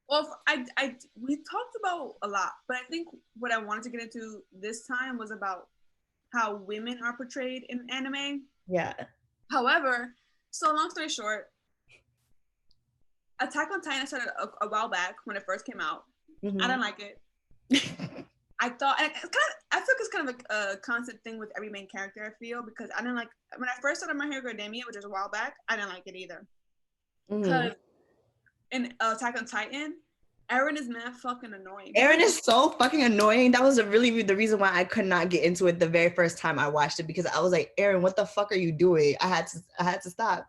Well, we talked about a lot, but I think what I wanted to get into this time was about how women are portrayed in anime. Yeah. However, so long story short, Attack on Titan started a while back when it first came out. I didn't like it. I thought, and it's kind of, I feel like it's kind of a constant thing with every main character. I feel because I didn't like when I first started My Hero Academia, which was a while back. I didn't like it either because in Attack on Titan, Eren is mad fucking annoying. Eren is so fucking annoying. That was really the reason why I could not get into it the very first time I watched it, because I was like, Eren, what the fuck are you doing? I had to stop.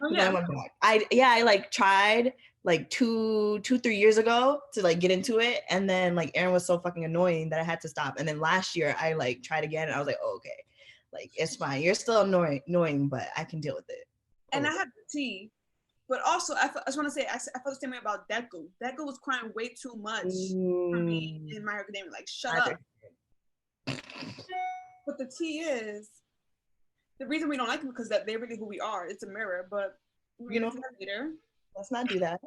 Oh, yeah. I went back. I like tried like 3 years ago to like get into it, and then like Eren was so fucking annoying that I had to stop. And then last year I like tried again, and I was like, oh, okay, like it's fine. You're still annoying, but I can deal with it. And I had tea. But also, I just want to say, I felt the same way about Deku. Deku was crying way too much for me in My Hero Academia. Like, shut up. But the tea is, the reason we don't like him because that they're really who we are. It's a mirror, but we'll get into that later. Let's not do that.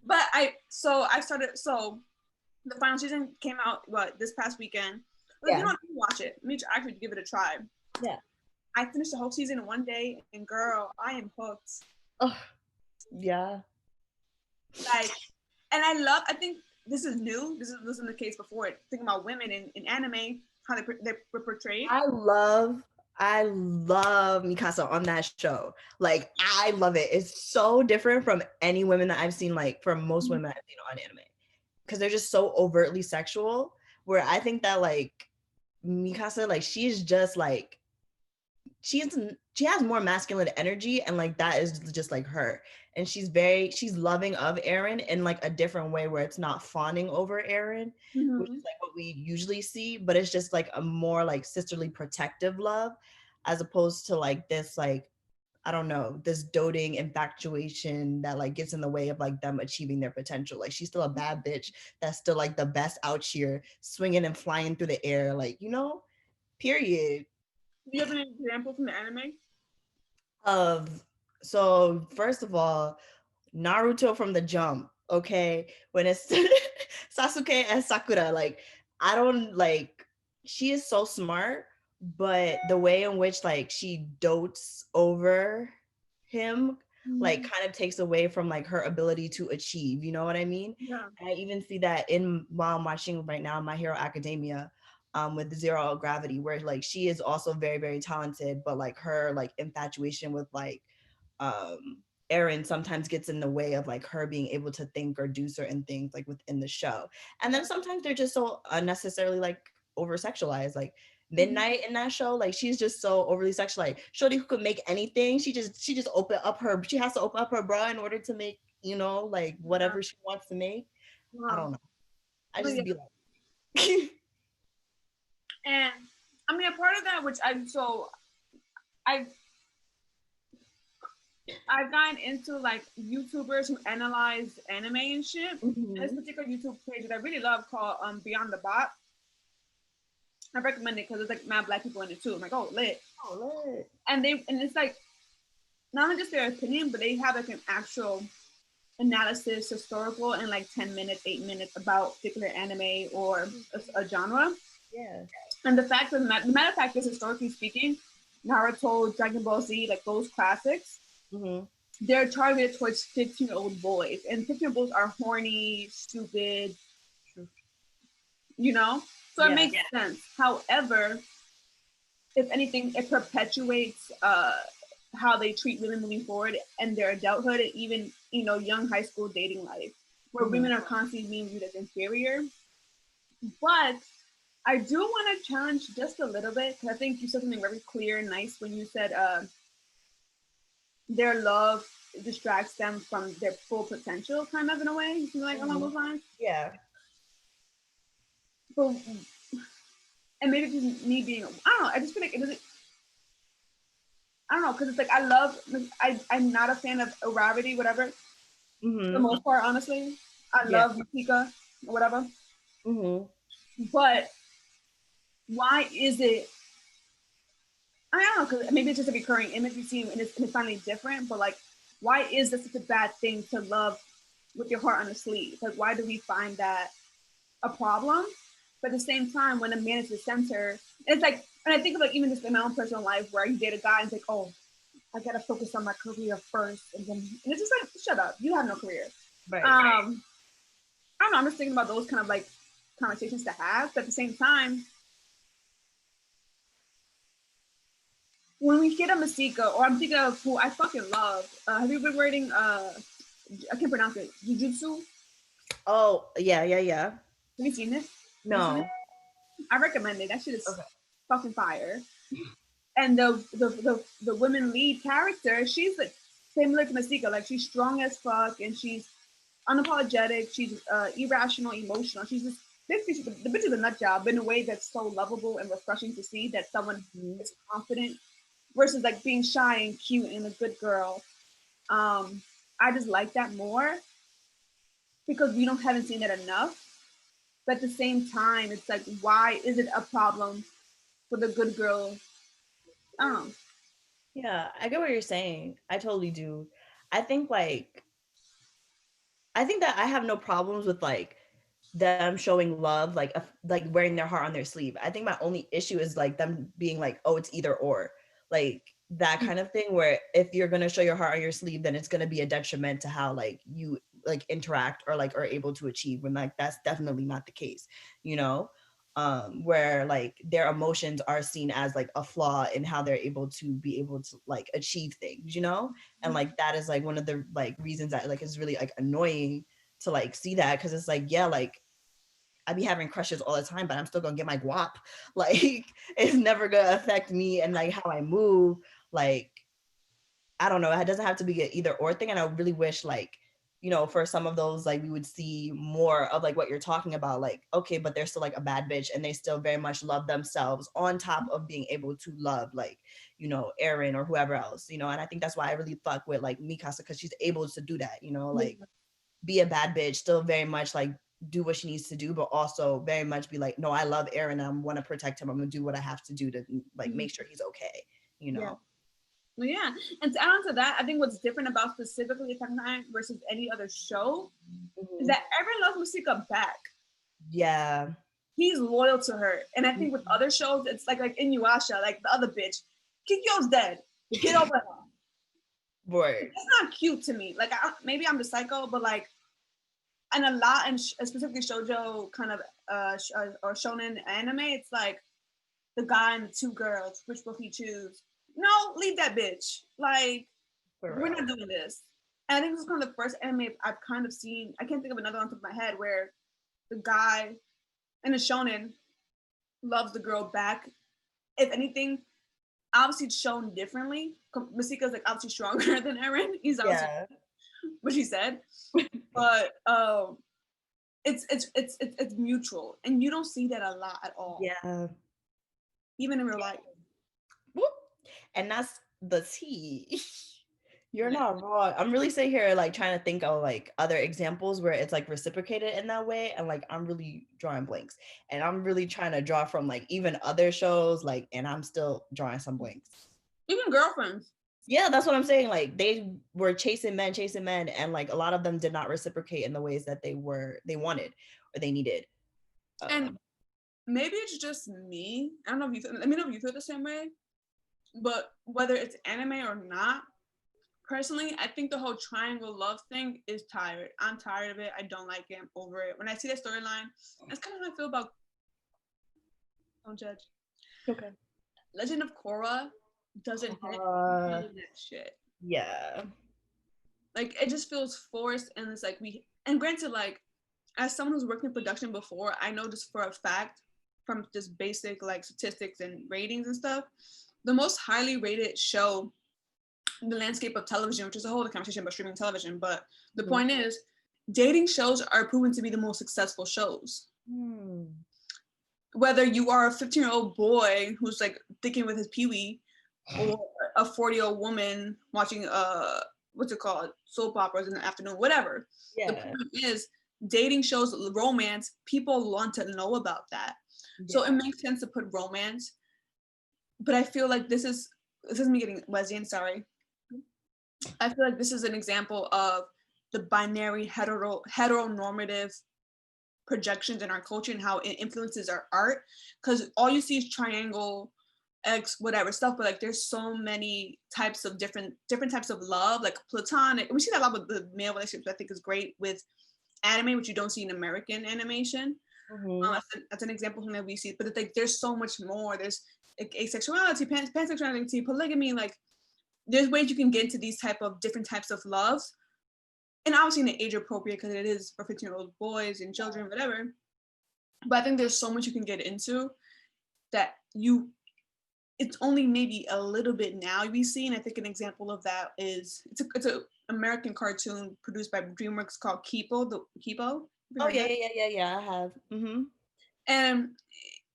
But the final season came out, this past weekend. Like, you don't watch it. Me actually give it a try. Yeah. I finished the whole season in one day, and girl, I am hooked. Oh, yeah. Like, and I think this is new. This wasn't the case before. Thinking about women in anime, how they're portrayed. I love Mikasa on that show. Like, I love it. It's so different from any women that I've seen, like from most women I've seen on anime, because they're just so overtly sexual. Where I think that like Mikasa, like she's just like she has more masculine energy, and like that is just like her, and she's loving of Eren in like a different way, where it's not fawning over Eren, which is like what we usually see, but it's just like a more like sisterly protective love, as opposed to like this like, I don't know, this doting infatuation that like gets in the way of like them achieving their potential. Like she's still a bad bitch that's still like the best out here, swinging and flying through the air, like, you know, period. Do you have an example from the anime? So first of all, Naruto from the jump, okay? When it's Sasuke and Sakura, like, I don't like, she is so smart, but the way in which like she dotes over him like kind of takes away from like her ability to achieve, you know what I mean? Yeah. I even see that while I'm watching right now My Hero Academia, with Zero Gravity, where like she is also very, very talented, but like her like infatuation with like Eren sometimes gets in the way of like her being able to think or do certain things like within the show. And then sometimes they're just so unnecessarily like over sexualized. Like Midnight in that show, like she's just so overly sexualized. Like Shorty who could make anything, she has to open up her bra in order to make, you know, like whatever she wants to make. I don't know. I just be like and I mean, a part of that, which I've gotten into like YouTubers who analyze anime and shit. There's a particular YouTube page that I really love called Beyond the Bot. I recommend it because it's like mad black people in it too. I'm like, oh, lit. And it's like not only just their opinion, but they have like an actual analysis, historical, in like 10 minutes, 8 minutes about particular anime or a genre. Yeah. And the matter of fact is, historically speaking, Naruto, Dragon Ball Z, like those classics, they're targeted towards 15-year-old boys. And 15-year-old boys are horny, stupid, you know? So it makes sense. However, if anything, it perpetuates how they treat women moving forward in their adulthood, and even, you know, young high school dating life, where women are constantly being viewed as inferior. But I do want to challenge just a little bit, because I think you said something very clear and nice when you said their love distracts them from their full potential, kind of, in a way, something like along those lines. Yeah. But, and maybe it's me being, I don't know, I just feel like it doesn't, I don't know, because it's like, I'm not a fan of gravity, whatever, for the most part, honestly. I love Mika, or whatever. But why is it, I don't know, because maybe it's just a recurring image we see, and it's finally different, but like, why is this such a bad thing to love with your heart on the sleeve? Like, why do we find that a problem? But at the same time, when a man is the center, it's like, and I think of like even just in my own personal life where you date a guy and it's like, oh, I gotta focus on my career first, and it's just like, shut up, you have no career. Right. I don't know. I'm just thinking about those kind of like conversations to have, but at the same time, when we get a Masika, or I'm thinking of who I fucking love. Have you been reading? I can't pronounce it. Jujutsu. Oh yeah. Have you seen it? No. I recommend it. That shit is fucking fire. And the women lead character, she's like similar to Masika. Like, she's strong as fuck, and she's unapologetic. She's irrational, emotional. She's just basically the bitch is a nut job, but in a way that's so lovable and refreshing to see that someone is confident versus like being shy and cute and a good girl. I just like that more because we haven't seen it enough. But at the same time, it's like, why is it a problem for the good girl? I don't know. Yeah, I get what you're saying. I totally do. I think that I have no problems with like them showing love, like wearing their heart on their sleeve. I think my only issue is like them being like, oh, it's either or, like that kind of thing, where if you're gonna show your heart on your sleeve, then it's gonna be a detriment to how like you like interact or like are able to achieve, when like that's definitely not the case, you know. Where like their emotions are seen as like a flaw in how they're able to like achieve things, you know. And like that is like one of the like reasons that like is really like annoying to like see that, because it's like, yeah, like I be having crushes all the time, but I'm still gonna get my guap. Like it's never gonna affect me and like how I move. Like I don't know, it doesn't have to be an either or thing. And I really wish like, you know, for some of those, like we would see more of like what you're talking about, like, okay, but they're still like a bad bitch and they still very much love themselves on top of being able to love like, you know, Aaron or whoever else, you know. And I think that's why I really fuck with like Mikasa, because she's able to do that, you know, like be a bad bitch, still very much like do what she needs to do, but also very much be like, no, I love Aaron, I want to protect him, I'm gonna do what I have to do to like make sure he's okay, you know. Yeah. Well, yeah, and to add on to that, I think what's different about specifically Attack on Titan versus any other show is that everyone loves Masika back. Yeah, he's loyal to her, and I think with other shows, it's like Inuyasha, like the other bitch, Kikyo's dead. Get over her. Right. It's not cute to me. Like maybe I'm the psycho, but like, and a lot, and specifically shoujo kind of or shonen anime, it's like the guy and the two girls, which will he choose? No, leave that bitch. Like, we're not doing this. And I think this is kind of the first anime I've kind of seen. I can't think of another on top of my head where the guy in a shonen loves the girl back. If anything, obviously it's shown differently. Masika's like obviously stronger than Eren. He's obviously what she said, but it's mutual, and you don't see that a lot at all. Yeah, even in real life. And that's the tea. You're not wrong. I'm really sitting here like trying to think of like other examples where it's like reciprocated in that way, and like I'm really drawing blanks, and I'm really trying to draw from like even other shows, like, and I'm still drawing some blanks. Even Girlfriends. Yeah, that's what I'm saying. Like they were chasing men, and like a lot of them did not reciprocate in the ways that they wanted or they needed. And maybe it's just me. I don't know if you let me know if you feel the same way. But whether it's anime or not, personally, I think the whole triangle love thing is tired. I'm tired of it. I don't like it. I'm over it. When I see that storyline, that's kind of how I feel about. Don't judge. Okay. Legend of Korra doesn't hit that shit. Yeah. Like it just feels forced, and it's like and granted, like as someone who's worked in production before, I know just for a fact from just basic like statistics and ratings and stuff, the most highly rated show in the landscape of television, which is a whole other conversation about streaming television, but the point is, dating shows are proven to be the most successful shows. Whether you are a 15-year-old boy who's like thinking with his peewee, or a 40-year-old woman watching what's it called, soap operas in the afternoon, whatever. Yeah. The point is, dating shows, romance, people want to know about that. Yeah. So it makes sense to put romance, but I feel like this is me getting Wesleyan, sorry. I feel like this is an example of the binary heteronormative projections in our culture and how it influences our art, because all you see is triangle, X, whatever stuff, but like there's so many types of different types of love, like platonic. We see that a lot with the male relationships. I think is great with anime, which you don't see in American animation. That's an example of something that we see, but it's like there's so much more. There's like asexuality, pansexuality, polygamy. Like there's ways you can get into these type of different types of love, and obviously in the age appropriate, because it is for 15-year-old boys and children, whatever. But I think there's so much you can get into that it's only maybe a little bit now we see. And I think an example of that is it's a American cartoon produced by DreamWorks called Kipo. Oh yeah, I have. And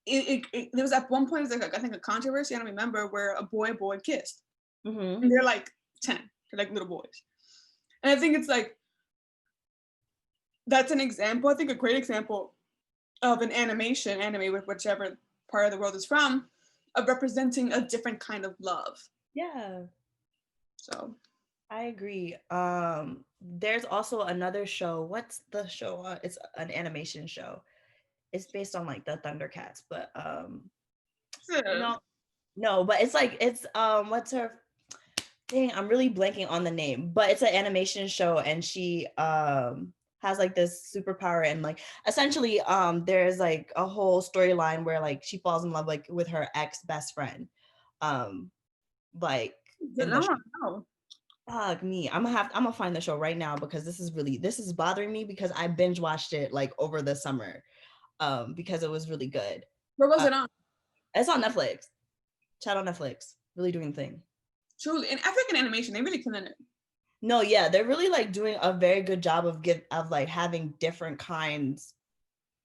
there was at one point, there was like I think a controversy, I don't remember, where a boy kissed. And they're like 10, they're like little boys. And I think it's like, that's an example, I think a great example of an anime with whichever part of the world is from, of representing a different kind of love. Yeah. So I agree. There's also another show. What's the show? It's an animation show. It's based on like the Thundercats, but no, but it's like what's her dang, I'm really blanking on the name, but it's an animation show, and she has like this superpower, and like essentially there's like a whole storyline where like she falls in love like with her ex best friend. Like fuck me. I'm gonna find the show right now, because this is bothering me, because I binge watched it like over the summer. Because it was really good. Where was it on? It's on Netflix. Chat on Netflix. Really doing the thing. Truly, in African animation, they really killing it. No, yeah, they're really like doing a very good job of like having different kinds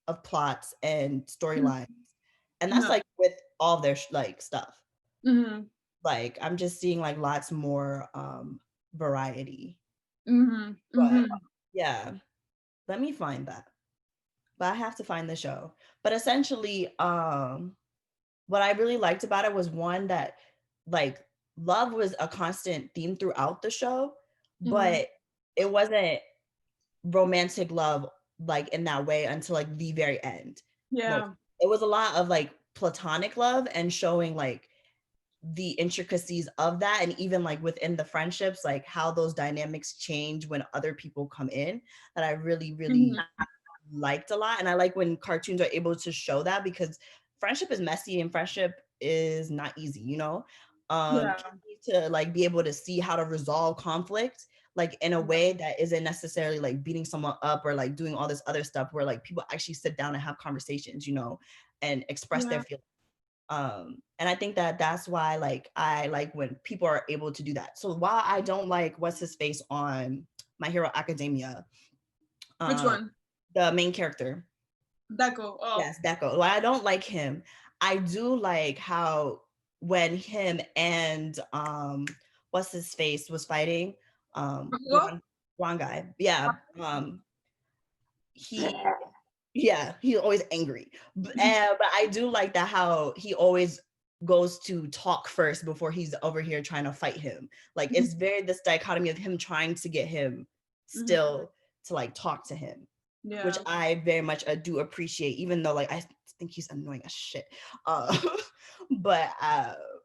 of plots and storylines, and that's like with all their like stuff. Like I'm just seeing like lots more variety. But yeah, let me find that. But I have to find the show. But essentially, what I really liked about it was, one, that like love was a constant theme throughout the show, but it wasn't romantic love like in that way until like the very end. Yeah. It was a lot of like platonic love and showing like the intricacies of that, and even like within the friendships, like how those dynamics change when other people come in, that I really liked a lot. And I like when cartoons are able to show that, because friendship is messy and friendship is not easy, you know. To like be able to see how to resolve conflict like in a way that isn't necessarily like beating someone up or like doing all this other stuff, where like people actually sit down and have conversations, you know, and express their feelings. And I think that that's why like I like when people are able to do that. So while I don't like what's his face on My Hero Academia, which one? The main character, Deco. Oh yes, Deco. While I don't like him, I do like how when him and what's his face was fighting, one guy, he's always angry, but I do like that how he always goes to talk first before he's over here trying to fight him. Like it's very this dichotomy of him trying to get him still to like talk to him, which I very much do appreciate, even though like I think he's annoying as shit. But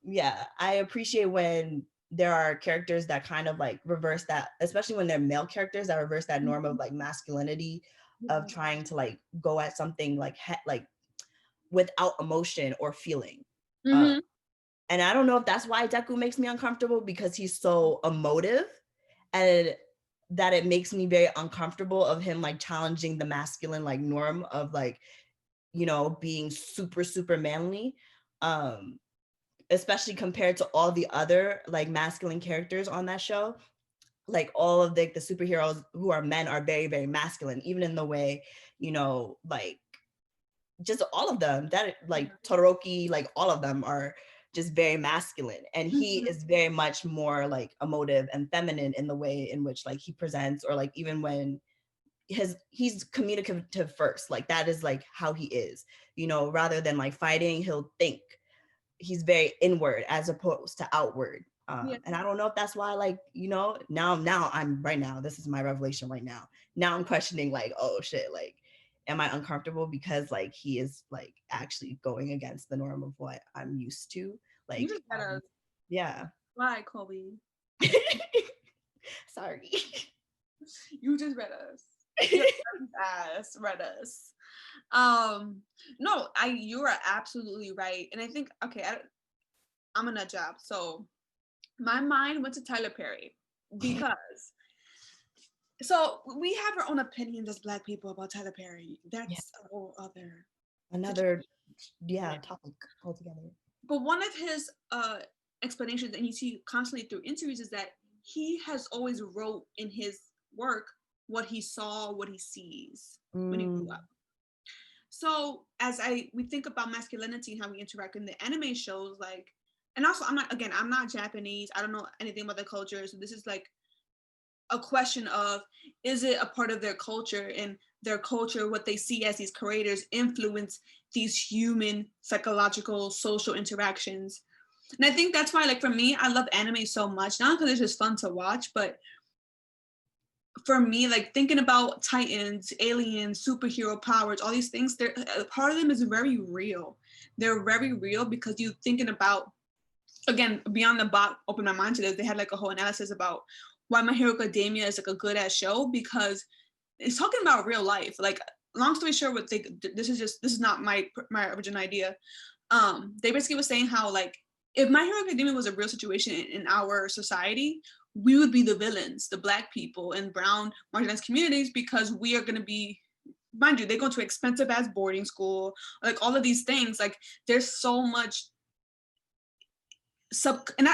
yeah, I appreciate when there are characters that kind of like reverse that, especially when they're male characters that reverse that norm of like masculinity, of trying to like go at something like like without emotion or feeling. And I don't know if that's why Deku makes me uncomfortable, because he's so emotive, and that it makes me very uncomfortable of him like challenging the masculine like norm of like, you know, being super manly, especially compared to all the other like masculine characters on that show. Like all of the superheroes who are men are very masculine, even in the way, you know, like just all of them, that like Todoroki, like all of them are just very masculine, and he is very much more like emotive and feminine in the way in which like he presents, or like even when he's communicative first, like that is like how he is, you know, rather than like fighting, he'll think. He's very inward as opposed to outward. And I don't know if that's why, like, you know, now I'm right now, this is my revelation right now. Now I'm questioning, like, oh shit, like, am I uncomfortable because like he is like actually going against the norm of what I'm used to? Like, you just gotta yeah. why, Kolbi? Sorry. You just read us. Ass read us. No, you are absolutely right. And I think, okay, I'm a nut job. So my mind went to Tyler Perry because so we have our own opinions as Black people about Tyler Perry. That's a whole other topic altogether. But one of his explanations, and you see constantly through interviews, is that he has always wrote in his work what he saw, what he sees when he grew up. So as we think about masculinity and how we interact in the anime shows, like, and also I'm not Japanese. I don't know anything about the culture. So this is like a question of, is it a part of their culture, and their culture, what they see as these creators, influence these human psychological social interactions. And I think that's why, like, for me, I love anime so much, not because it's just fun to watch, but for me, like, thinking about Titans, aliens, superhero powers, all these things, they're part of them is very real. They're very real because you thinking about, again, Beyond the Box opened my mind to this. They had like a whole analysis about why My Hero Academia is like a good ass show, because it's talking about real life. Like, long story short, this is not my original idea. They basically was saying how, like, if My Hero Academia was a real situation in our society, we would be the villains, the Black people and brown marginalized communities, because we are going to be, mind you, they go to expensive ass boarding school, like all of these things. Like, there's so much and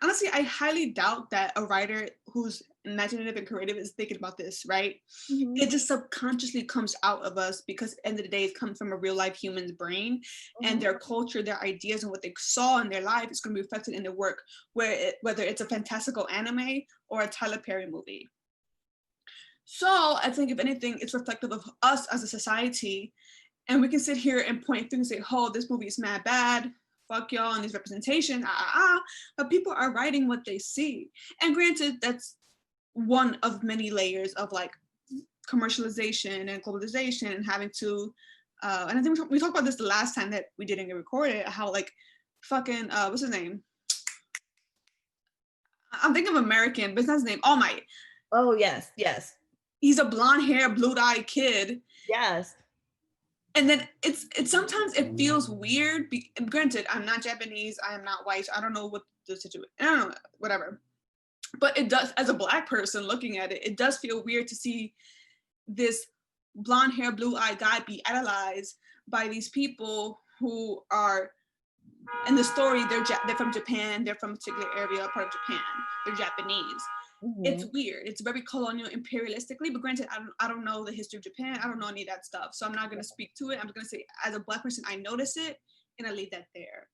honestly, I highly doubt that a writer who's imaginative and creative is thinking about this, right? Mm-hmm. It just subconsciously comes out of us because at the end of the day, it comes from a real life human's brain, and their culture, their ideas, and what they saw in their life is going to be reflected in their work, whether it's a fantastical anime or a Tyler Perry movie. So I think, if anything, it's reflective of us as a society, and we can sit here and point fingers and say, oh, this movie is mad bad, fuck y'all, and these representation, but people are writing what they see. And granted, that's one of many layers of like commercialization and globalization, and having to, and I think we talked about this the last time that we didn't get recorded, how like fucking, what's his name? I'm thinking of American, but it's not his name, All Might. Oh, yes. He's a blonde hair, blue-eyed kid. Yes. And then it's sometimes it feels weird. Granted, I'm not Japanese, I am not white, so I don't know what the situation, I don't know, whatever. But it does, as a Black person looking at it, it does feel weird to see this blonde hair, blue-eyed guy be idolized by these people who are, in the story, they're from Japan, they're from a particular area, part of Japan, they're Japanese. Mm-hmm. It's weird. It's very colonial, imperialistically, but granted, I don't know the history of Japan. I don't know any of that stuff. So I'm not going to speak to it. I'm just going to say, as a Black person, I notice it, and I leave that there.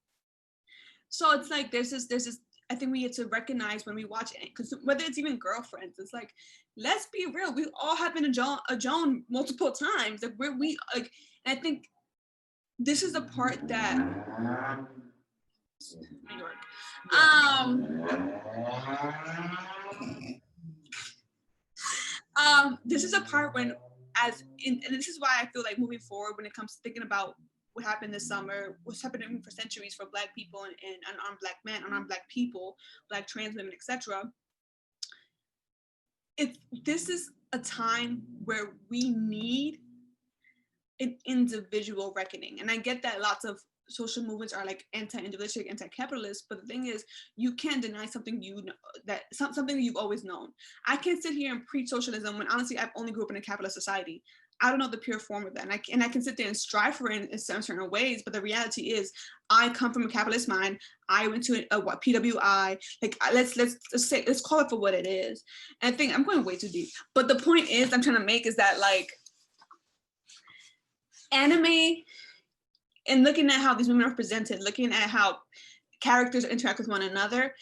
So it's like, there's this, I think we get to recognize when we watch it, because whether it's even girlfriends, it's like, let's be real. We all have been a Joan multiple times. Like, we like, and I think this is the part that, New York. This is a part when, and this is why I feel like moving forward, when it comes to thinking about what happened this summer, what's happening for centuries for Black people and unarmed Black men, unarmed Black people, Black trans women, etc. This is a time where we need an individual reckoning. And I get that lots of social movements are like anti-individualistic, anti-capitalist, but the thing is, you can't deny something something you've always known. I can't sit here and preach socialism when honestly I've only grew up in a capitalist society. I don't know the pure form of that, and I can sit there and strive for it in certain ways, but the reality is, I come from a capitalist mind. I went to a PWI. Like, let's call it for what it is. And I think I'm going way too deep, but the point is I'm trying to make is that, like, anime, and looking at how these women are presented, looking at how characters interact with one another,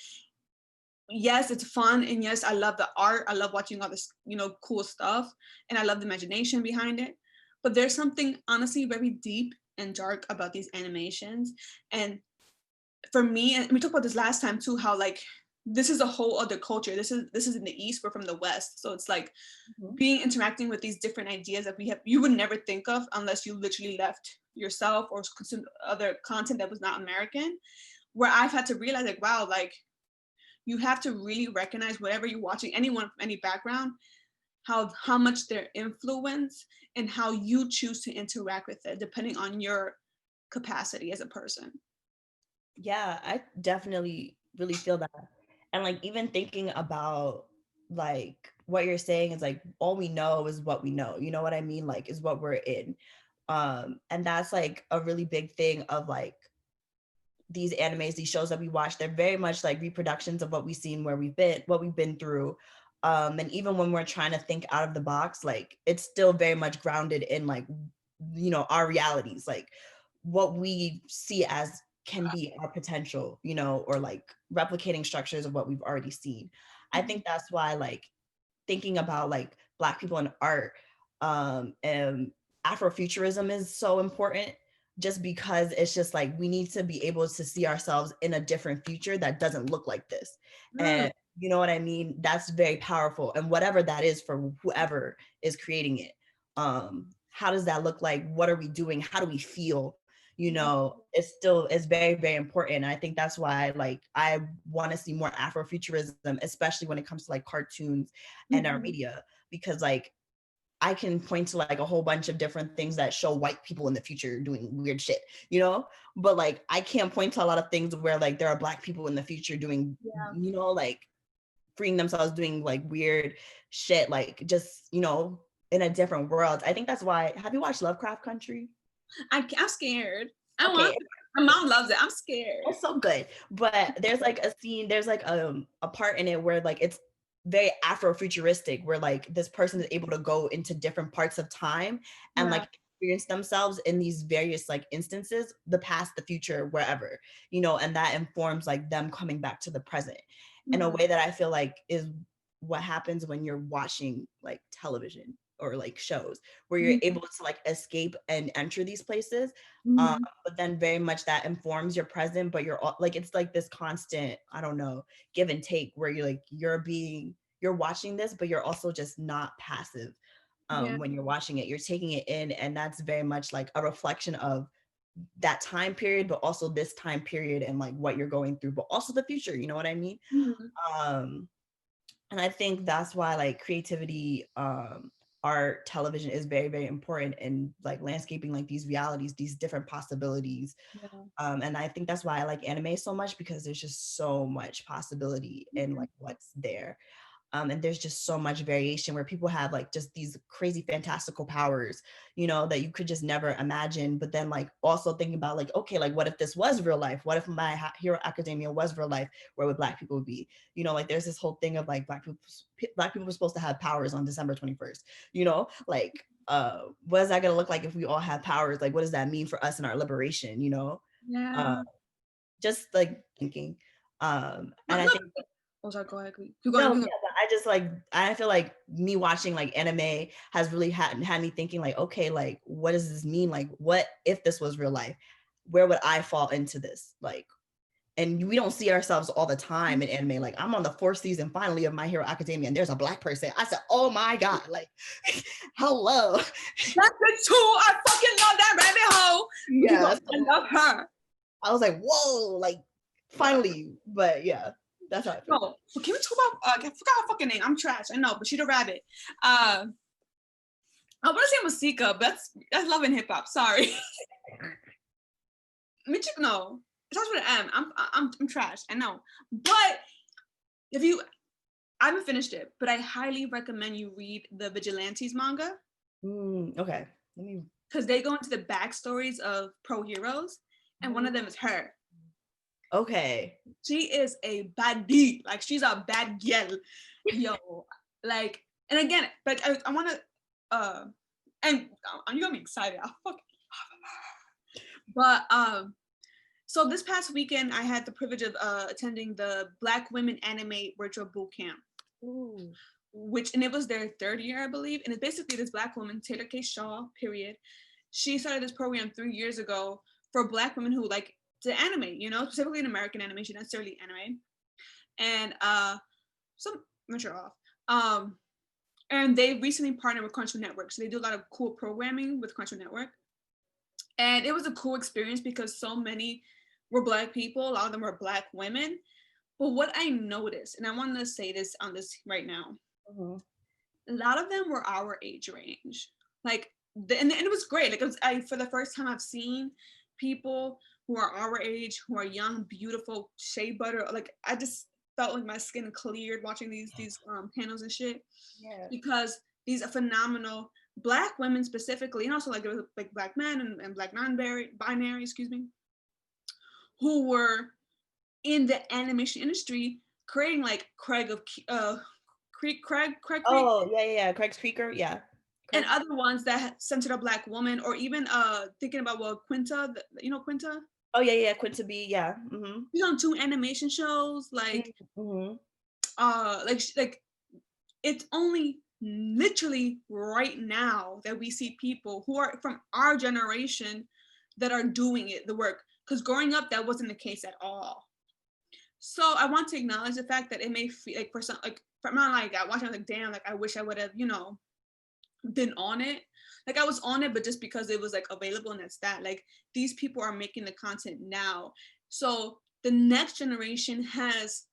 yes, it's fun, and yes, I love the art. I love watching all this, cool stuff, and I love the imagination behind it. But there's something honestly very deep and dark about these animations. And for me, and we talked about this last time too, how like this is a whole other culture. This is in the East, we're from the West. So it's like interacting with these different ideas that you would never think of unless you literally left yourself or consumed other content that was not American, where I've had to realize like, wow, like you have to really recognize whatever you're watching, anyone from any background, how much their influence and how you choose to interact with it, depending on your capacity as a person. Yeah, I definitely really feel that. And like even thinking about like what you're saying is like all we know is what we know. You know what I mean? Like is what we're in. And that's like a really big thing of like these animes, these shows that we watch, they're very much like reproductions of what we've seen, where we've been, what we've been through. And even when we're trying to think out of the box, like it's still very much grounded in like, you know, our realities, like what we see as can be our potential, you know, or like replicating structures of what we've already seen. I think that's why like thinking about like Black people in art and Afrofuturism is so important, just because it's just like we need to be able to see ourselves in a different future that doesn't look like this. And you know what I mean? That's very powerful. And whatever that is for whoever is creating it, how does that look like? What are we doing? How do we feel? You know, it's very, very important. And I think that's why like I want to see more Afrofuturism, especially when it comes to like cartoons and our media, because like I can point to like a whole bunch of different things that show white people in the future doing weird shit, you know, but like I can't point to a lot of things where like there are Black people in the future doing, you know, like freeing themselves, doing like weird shit, like just, you know, in a different world. I think that's why. Have you watched Lovecraft Country? I'm scared. My mom loves it. I'm scared. It's so good. But there's like a scene, there's like a part in it where like it's very Afrofuturistic, where like this person is able to go into different parts of time and like experience themselves in these various like instances, the past, the future, wherever, you know, and that informs like them coming back to the present in a way that I feel like is what happens when you're watching like television or like shows, where you're able to like escape and enter these places, but then very much that informs your present, but you're like, it's like this constant, I don't know, give and take, where you're like you're watching this, but you're also just not passive. When you're watching it, you're taking it in, and that's very much like a reflection of that time period, but also this time period and like what you're going through, but also the future, you know what I mean? And I think that's why like creativity, art, television is very, very important in like landscaping like these realities, these different possibilities. And I think that's why I like anime so much, because there's just so much possibility in like what's there. And there's just so much variation, where people have like just these crazy fantastical powers, you know, that you could just never imagine. But then like also thinking about like, okay, like what if this was real life? What if my Hero Academia was real life? Where would Black people be? You know, like there's this whole thing of like Black people were supposed to have powers on December 21st, you know, like what is that going to look like if we all have powers? Like what does that mean for us and our liberation, you know? Just like thinking, and I think go ahead. I just like, I feel like me watching like anime has really had me thinking like, okay, like what does this mean? Like what if this was real life? Where would I fall into this? Like, and we don't see ourselves all the time in anime. Like I'm on the 4th season finally of My Hero Academia, and there's a Black person. I said, oh my God, like hello. That's it too. I fucking love that rabbit hole. Yeah, I love her. I was like, whoa, like finally. But yeah, that's how I feel. Oh, so can we talk about? I forgot her fucking name. I'm trash. I know, but she's a rabbit. I want to say Masika, but that's Love and Hip Hop. Sorry. Michik, no. It starts with an M. I'm trash. I know, but I haven't finished it, but I highly recommend you read the Vigilantes manga. Okay. Because they go into the backstories of pro heroes, and one of them is her. Okay. She is a baddie. Like she's a bad girl. Yo. Like, and again, but I want to and you got me excited. I fucking love her. But so this past weekend I had the privilege of attending the Black Women Anime Virtual Boot Camp. Ooh. And it was their 3rd year, I believe. And it's basically this Black woman, Taylor K. Shaw, period. She started this program 3 years ago for Black women who like to anime, you know, specifically in American animation, not necessarily anime. and some venture off. And they recently partnered with Cartoon Network, so they do a lot of cool programming with Cartoon Network. And it was a cool experience because so many were Black people, a lot of them were Black women. But what I noticed, and I wanted to say this on this right now, a lot of them were our age range. Like, and it was great. Like, for the first time, I've seen people who are our age, who are young, beautiful, shea butter. Like, I just felt like my skin cleared watching these panels and shit. Yeah. Because these are phenomenal Black women specifically, and also like there was like Black men and Black non-binary, excuse me, who were in the animation industry creating like Craig. Oh yeah, Craig's Creeker, yeah. And other ones that centered a Black woman, or even thinking about Quinta, Quinta. Oh yeah, Quinta B, yeah. She's on 2 animation shows, like like it's only literally right now that we see people who are from our generation that are doing the work, because growing up that wasn't the case at all. So I want to acknowledge the fact that it may feel like for some, like for not like I watching, I was like, damn, like I wish I would have been on it. Like I was on it, but just because it was like available, and that's that. Like these people are making the content now, so the next generation has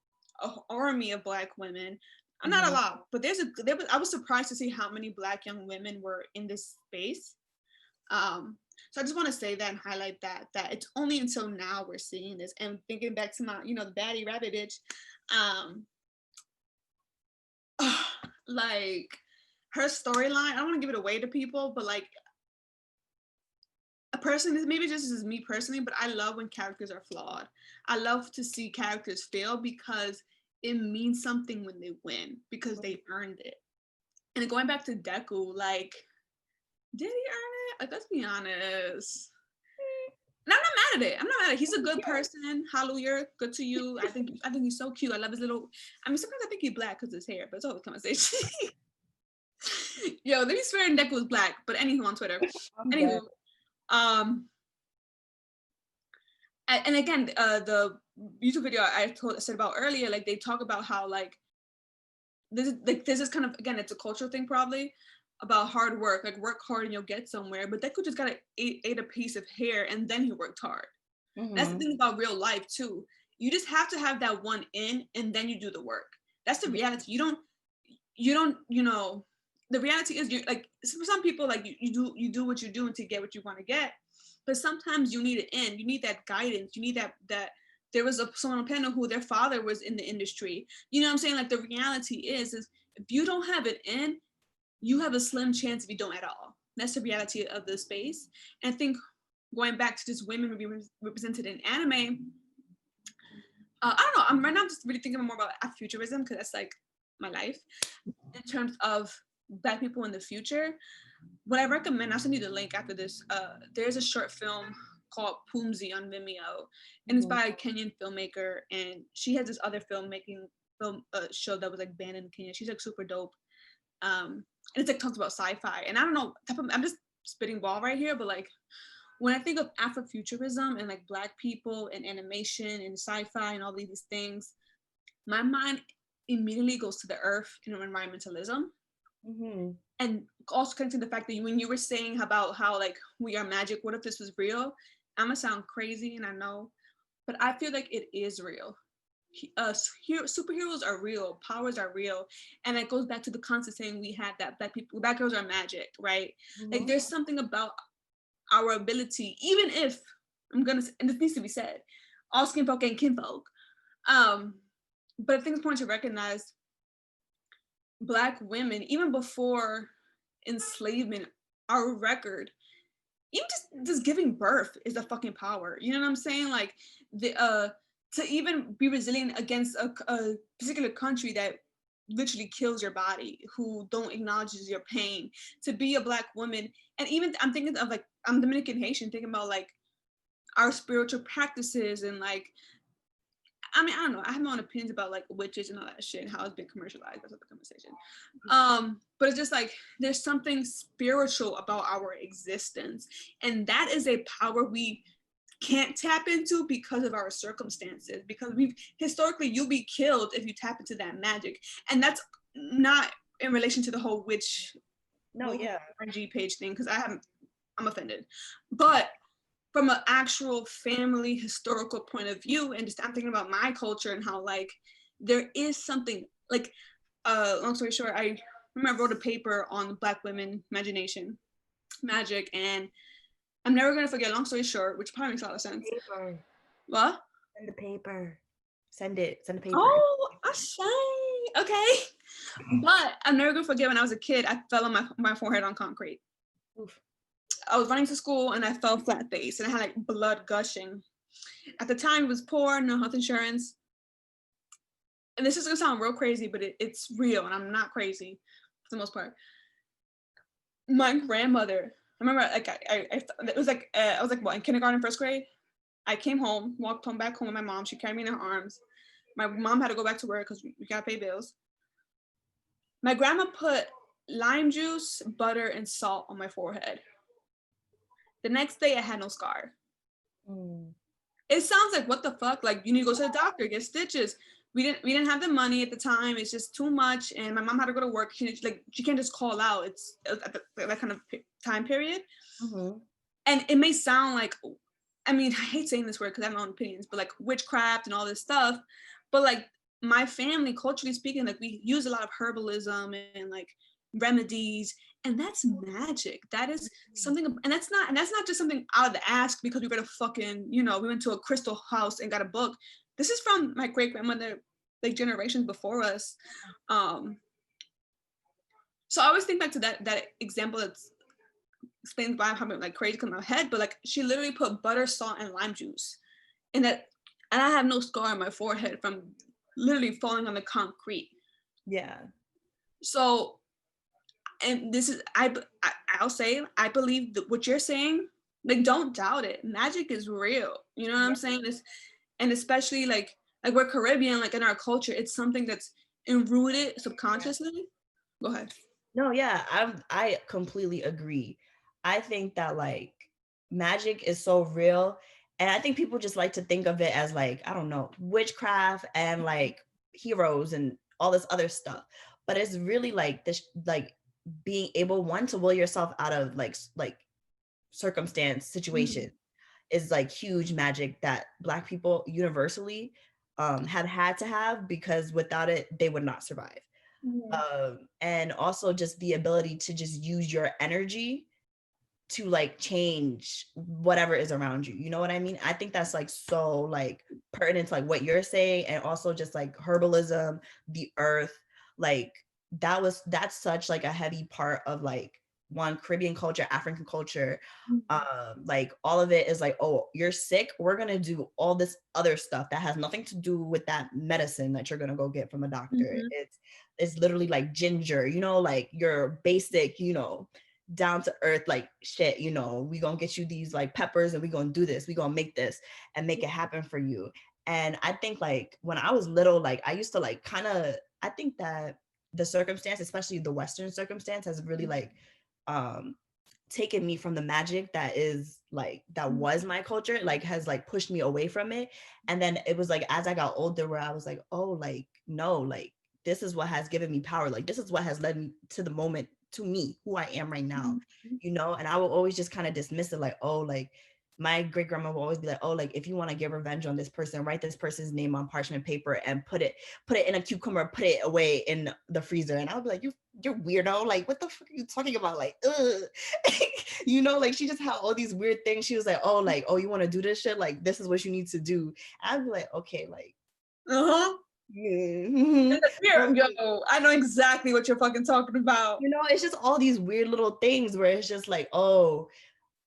an army of Black women. Not a lot, but I was surprised to see how many Black young women were in this space. So I just want to say that and highlight that it's only until now we're seeing this. And thinking back to my, the baddie rabbit bitch, like her storyline, I don't want to give it away to people, but like a person, maybe just as me personally, but I love when characters are flawed. I love to see characters fail because it means something when they win, because they earned it. And going back to Deku, like, did he earn it? Like, let's be honest. And I'm not mad at it. He's a good person. Hallelujah. Good to you. I think he's so cute. I love his little. I mean, sometimes I think he's Black because of his hair, but it's all the conversation. Yo, they be swearing Deku was Black, but anywho on Twitter. Anywho, and again, the YouTube video I said about earlier, like they talk about how like this is kind of, again, it's a cultural thing probably, about hard work, like work hard and you'll get somewhere. But Deku just got ate a piece of hair and then he worked hard. That's the thing about real life too. You just have to have that one in, and then you do the work. That's the reality. You don't the reality is, you like, for some people, like you do what you're doing to get what you want to get, but sometimes you need it in. You need that guidance. You need that there was someone on panel who their father was in the industry. You know what I'm saying? Like the reality is if you don't have it in, you have a slim chance if you don't at all. That's the reality of the space. And I think going back to just women being represented in anime, I don't know. I'm right now just really thinking more about Afrofuturism, because that's like my life in terms of Black people in the future. What I recommend, I'll send you the link after this. There's a short film called Poomsie on Vimeo, and it's by a Kenyan filmmaker, and she has this other film show that was like banned in Kenya. She's like super dope. And it's like talks about sci-fi, and I don't know, I'm just spitting ball right here, but like when I think of Afrofuturism and like Black people and animation and sci-fi and all these things, my mind immediately goes to the earth and environmentalism. And also connecting the fact that when you were saying about how like we are magic, what if this was real? I'm gonna sound crazy, and I know, but I feel like it is real. Superheroes are real, powers are real, and it goes back to the constant saying we had that Black girls are magic, right? Like there's something about our ability, even if and this needs to be said, all skin folk ain't kinfolk. But I think it's important to recognize Black women, even before enslavement, our record, even just giving birth is a fucking power. You know what I'm saying? Like to even be resilient against a particular country that literally kills your body, who don't acknowledge your pain, to be a Black woman. And even I'm thinking of like, I'm Dominican Haitian, thinking about like our spiritual practices, and like, I mean, I don't know, I have my own opinions about like witches and all that shit and how it's been commercialized. That's another conversation. But it's just like there's something spiritual about our existence, and that is a power we can't tap into because of our circumstances, because we've historically, you'll be killed if you tap into that magic. And that's not in relation to the whole witch IG page thing, because I'm offended, but from an actual family historical point of view, and just I'm thinking about my culture and how like there is something like long story short, I remember I wrote a paper on Black women imagination magic, and I'm never gonna forget, long story short, which probably makes a lot of sense. Paper. What? Send the paper. Send the paper. Oh, I say. Okay. But I'm never gonna forget when I was a kid, I fell on my forehead on concrete. Oof. I was running to school and I fell flat face and I had like blood gushing. At the time, it was poor, no health insurance. And this is gonna sound real crazy, but it's real, and I'm not crazy for the most part. My grandmother, I remember, like it was like I was like, what, in kindergarten, first grade? I came home, walked home back home with my mom. She carried me in her arms. My mom had to go back to work because we gotta pay bills. My grandma put lime juice, butter, and salt on my forehead. The next day, I had no scar. It sounds like, what the fuck? Like, you need to go to the doctor, get stitches. We didn't have the money at the time. It's just too much, and my mom had to go to work. She can't just call out. It's at that kind of time period. Mm-hmm. And it may sound like, I mean, I hate saying this word because I have my own opinions, but like witchcraft and all this stuff. But like my family, culturally speaking, like we use a lot of herbalism and like remedies, and that's magic. That is something, and that's not just something out of the ass because we read a fucking, we went to a crystal house and got a book. This is from my great grandmother, like generations before us. So I always think back to that example that's explains why I'm having like crazy come in my head, but like she literally put butter, salt, and lime juice, and I have no scar on my forehead from literally falling on the concrete. Yeah. So, and this is I'll say I believe that what you're saying, like, don't doubt it. Magic is real. You know what I'm saying? And especially like we're Caribbean, like in our culture, it's something that's enrooted subconsciously. Go ahead. No, yeah, I completely agree. I think that like magic is so real, and I think people just like to think of it as like, I don't know, witchcraft and like heroes and all this other stuff. But it's really like this, like being able, one, to will yourself out of like circumstance, situation is like huge magic that Black people universally have had to have, because without it, they would not survive. And also just the ability to just use your energy to like change whatever is around you. You know what I mean? I think that's like so like pertinent to like what you're saying, and also just like herbalism, the earth, like that's such like a heavy part of like one, Caribbean culture, African culture. Like all of it is like, oh, you're sick, we're gonna do all this other stuff that has nothing to do with that medicine that you're gonna go get from a doctor. It's literally like ginger, like your basic, down to earth like shit, we gonna get you these like peppers and we gonna do this, we gonna make this and make it happen for you. And I think like when I was little, like I used to like kind of, I think that the circumstance, especially the Western circumstance, has really like taken me from the magic that is like, that was my culture, like has like pushed me away from it. And then it was like, as I got older, where I was like, oh, like, no, like this is what has given me power. Like this is what has led me to the moment, to me, who I am right now, and I will always just kind of dismiss it like, oh, like my great grandma will always be like, oh, like if you want to get revenge on this person, write this person's name on parchment paper and put it in a cucumber, put it away in the freezer. And I'll be like, you're weirdo, like what the fuck are you talking about, like like she just had all these weird things. She was like, oh, you want to do this shit, like this is what you need to do. I'd be like, okay, like yo, I know exactly what you're fucking talking about. It's just all these weird little things where it's just like, oh,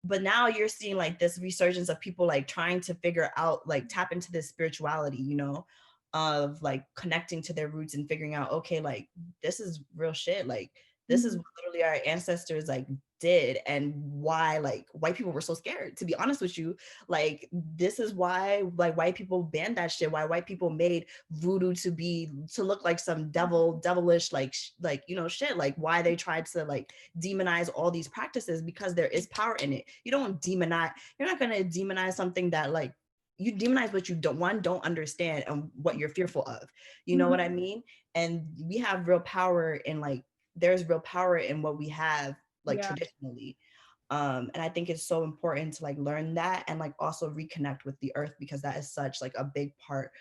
but now you're seeing like this resurgence of people like trying to figure out, like tap into this spirituality, of like connecting to their roots and figuring out, okay, like this is real shit. Like This is what literally our ancestors like did, and why like white people were so scared, to be honest with you. Like this is why like white people banned that shit, why white people made voodoo to look like some devilish like shit, like why they tried to like demonize all these practices, because there is power in it. You're not gonna demonize something that like, you demonize what you don't understand and what you're fearful of, you know what I mean? And we have real power in like, there's real power in what we have like traditionally. And I think it's so important to like learn that and like also reconnect with the earth, because that is such like a big part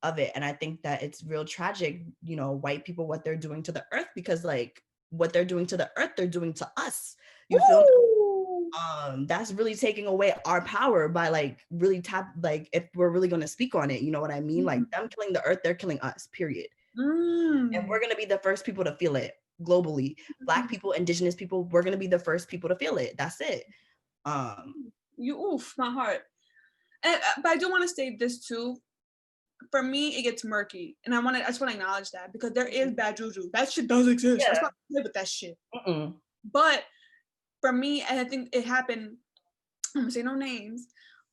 of it. And I think that it's real tragic, you know, white people, what they're doing to the earth, because like what they're doing to the earth, they're doing to us. You feel me? That's really taking away our power by like really like if we're really going to speak on it, you know what I mean? Like them killing the earth, they're killing us, period. And we're going to be the first people to feel it globally. Black people, indigenous people, we're going to be the first people to feel it. That's it. My heart. But I do want to say this too. For me, it gets murky, and I just want to acknowledge that, because there is bad juju. That shit does exist. Let's not play with that shit. But for me, and I think it happened, I'm gonna say no names,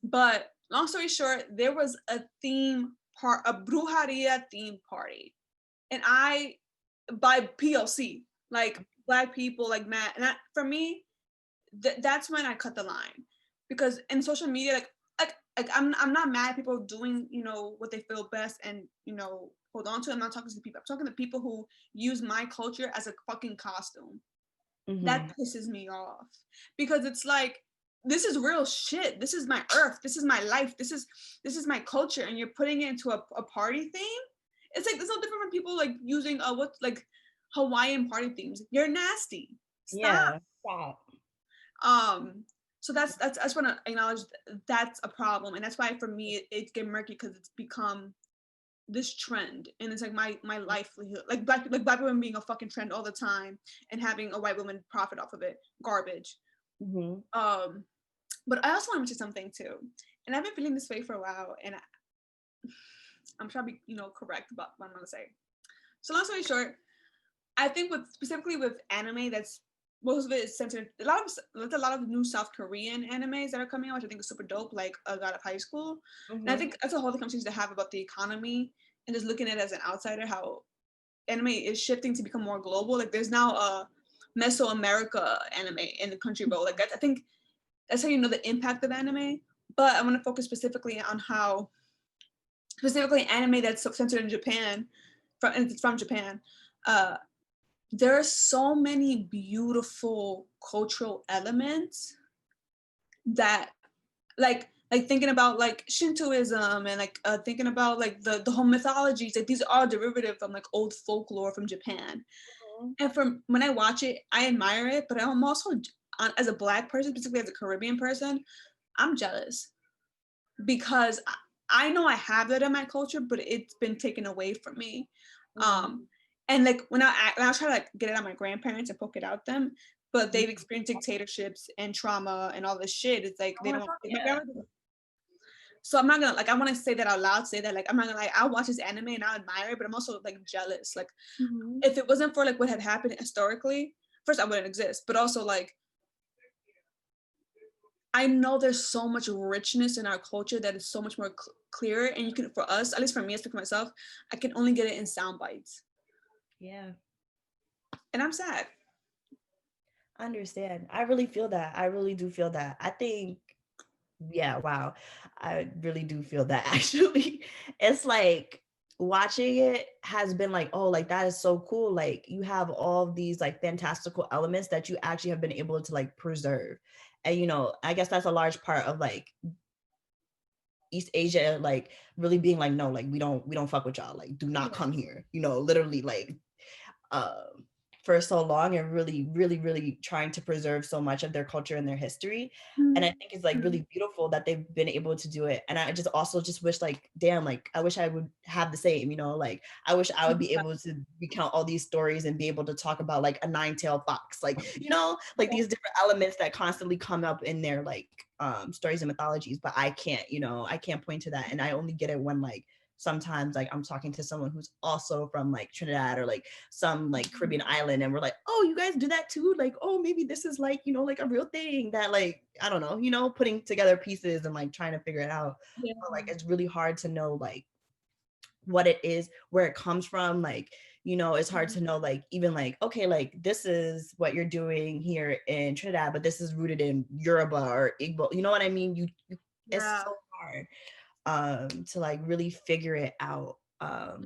but long story short, there was a brujeria theme party, and by POC, like Black people, like Matt, and for me, that's when I cut the line, because in social media, like I'm not mad at people doing, you know, what they feel best and, you know, hold on to. I'm not talking to people. I'm talking to people who use my culture as a fucking costume. That pisses me off, because it's like, this is real shit. This is my earth. This is my life. This is my culture, and you're putting it into a party theme. It's like, it's no different from people like using what's like Hawaiian party themes. You're nasty. Stop. So that's I just want to acknowledge that's a problem, and that's why for me it's getting murky, because it's become this trend, and it's like my livelihood, like black women being a fucking trend all the time, and having a white woman profit off of it. Garbage. But I also want to mention something too, and I've been feeling this way for a while, and I'm trying to be, you know, correct about what I'm gonna say. So long story short, I think specifically with anime, that's most of it is centered. A lot of new South Korean animes that are coming out, which I think is super dope, like God of High School. And I think that's a whole other conversation to have about the economy and just looking at it as an outsider, how anime is shifting to become more global. Like there's now a Mesoamerica anime in the country, bro. Like I think that's how you know the impact of anime. But I want to focus specifically on how specifically anime that's centered in Japan, from Japan. There are so many beautiful cultural elements that like thinking about like Shintoism, and like thinking about like the whole mythologies, like these are all derivative from like old folklore from Japan. And from when I watch it, I admire it, but I'm also, as a Black person, specifically as a Caribbean person, I'm jealous, because I know I have that in my culture, but it's been taken away from me. And like when I try to like get it out of my grandparents and poke it out them, but they've experienced dictatorships and trauma and all this shit. It's like they don't want to. So I'm not gonna like, I want to say that out loud, say that like I'm not gonna like, I'll watch this anime and I'll admire it, but I'm also like jealous. Like if it wasn't for like what had happened historically, first I wouldn't exist, but also like I know there's so much richness in our culture that is so much more clearer, and you can, for us, at least for me, I speak for myself, I can only get it in sound bites. Yeah. And I'm sad. I understand. I really feel that. I really do feel that. I think, yeah, wow. I really do feel that actually. It's like watching it has been like, oh, like that is so cool. Like you have all these like fantastical elements that you actually have been able to like preserve. And, you know, I guess that's a large part of like East Asia, like really being like, no, like we don't fuck with y'all. Like do not come here. You know, literally like, for so long, and really trying to preserve so much of their culture and their history. And I think it's like really beautiful that they've been able to do it. And I just also just wish like, damn, like I wish I would have the same, you know, like I wish I would be able to recount all these stories and be able to talk about like a 9-tailed fox, like, you know, like these different elements that constantly come up in their like stories and mythologies. But I can't, you know, I can't point to that. And I only get it when like sometimes like I'm talking to someone who's also from like Trinidad or like some like Caribbean island, and we're like, oh, you guys do that too? Like, oh, maybe this is like, you know, like a real thing that like, I don't know, you know, putting together pieces and like trying to figure it out. Yeah. But like it's really hard to know like what it is, where it comes from. Like, you know, it's hard to know like even like, okay, like this is what you're doing here in Trinidad, but this is rooted in Yoruba or Igbo. You know what I mean? You it's so hard to like really figure it out. But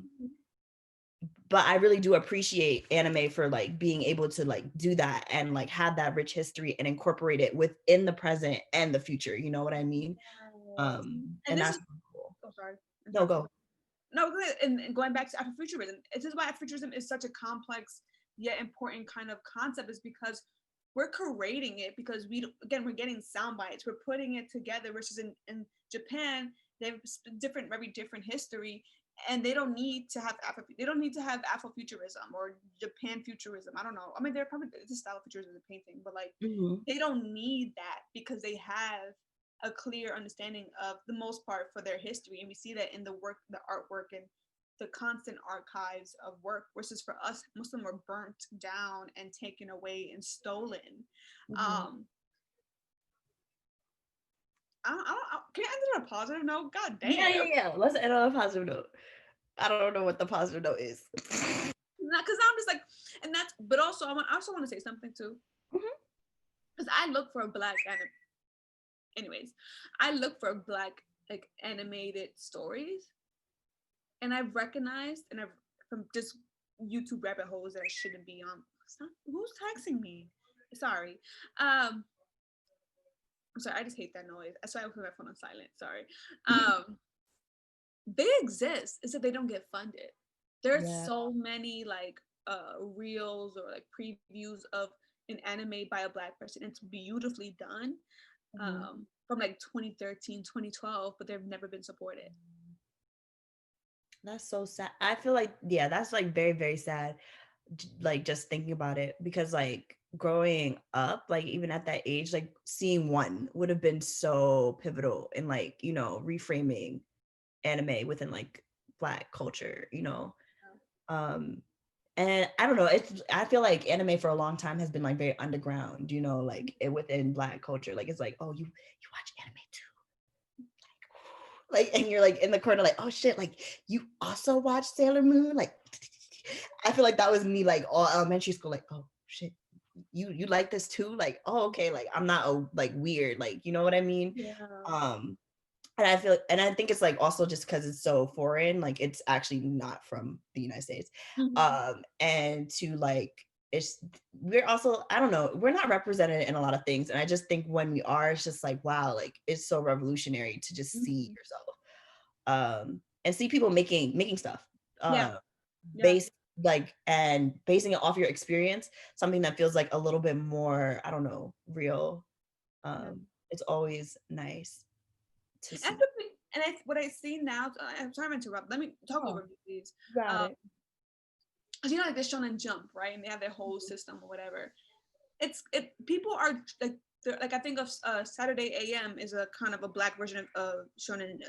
I really do appreciate anime for like being able to like do that and like have that rich history and incorporate it within the present and the future. You know what I mean? And that's cool. Oh, sorry. No, go. No, and going back to Afrofuturism, this is why Afrofuturism is such a complex yet important kind of concept, is because we're creating it because we're getting sound bites, we're putting it together, versus in Japan, they have very different history, and they don't need to have Afrofuturism or Japan futurism. I don't know. I mean, they're probably, it's a style of futurism, a painting, but like they don't need that because they have a clear understanding of the most part for their history, and we see that in the work, the artwork, and the constant archives of work, versus for us, most of them were burnt down and taken away and stolen. Can I end it on a positive note? God damn. Yeah. Let's end on a positive note. I don't know what the positive note is. Not because I'm just like, and that's, but also I also want to say something too, because I look for a black anime. Anyways, I look for black like animated stories, and I've recognized, and I've from just YouTube rabbit holes that I shouldn't be on. Who's texting me? Sorry. I'm sorry, I just hate that noise. That's why I put my phone on silent. Sorry. They exist. It's that they don't get funded. There's so many like reels or like previews of an anime by a black person. It's beautifully done. From like 2013, 2012, but they've never been supported. That's so sad. I feel like, yeah, that's like very, very sad. Like just thinking about it, because like growing up, like even at that age, like seeing one would have been so pivotal in like, you know, reframing anime within like Black culture, you know. And I don't know, I feel like anime for a long time has been like very underground, you know, like within Black culture. Like it's like, oh, you watch anime too, like, and you're like in the corner like, oh shit, like you also watch Sailor Moon. Like I feel like that was me like all elementary school, like, oh shit, you like this too, like, oh okay, like I'm not like weird, like, you know what I mean? And I think it's like also just because it's so foreign, like it's actually not from the United States. And to like, we're also, I don't know, we're not represented in a lot of things. And I just think when we are, it's just like, wow, like it's so revolutionary to just see yourself and see people making stuff based like, and basing it off your experience, something that feels like a little bit more, I don't know, real. It's always nice to see. And what I see now, I'm sorry to interrupt. Let me talk over you, please. Got it. Because you know, like this Shonen Jump, right? And they have their whole system or whatever. People are like I think of Saturday AM is a kind of a black version of Shonen.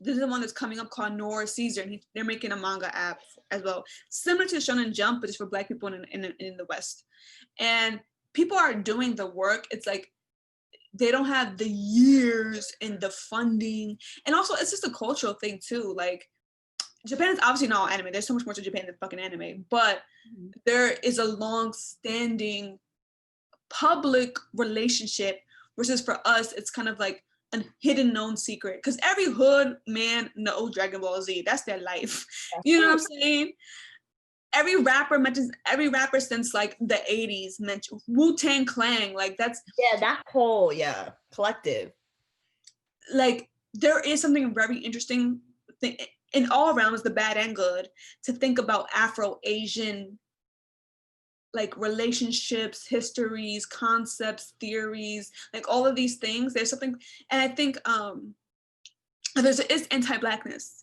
This is the one that's coming up called Nora Caesar, and they're making a manga app as well, similar to Shonen Jump, but it's for Black people in the West. And people are doing the work. It's like they don't have the years and the funding, and also it's just a cultural thing too. Like Japan is obviously not all anime. There's so much more to Japan than fucking anime, but there is a long-standing public relationship, versus for us, it's kind of like a hidden known secret. Because every hood man knows Dragon Ball Z. That's their life. You know what I'm saying? Every rapper since like the 80s mentioned Wu-Tang Clan. Like that's that whole collective. Like there is something very interesting in all realms, the bad and good, to think about Afro-Asian like relationships, histories, concepts, theories, like all of these things. There's something, and I think it's anti-Blackness,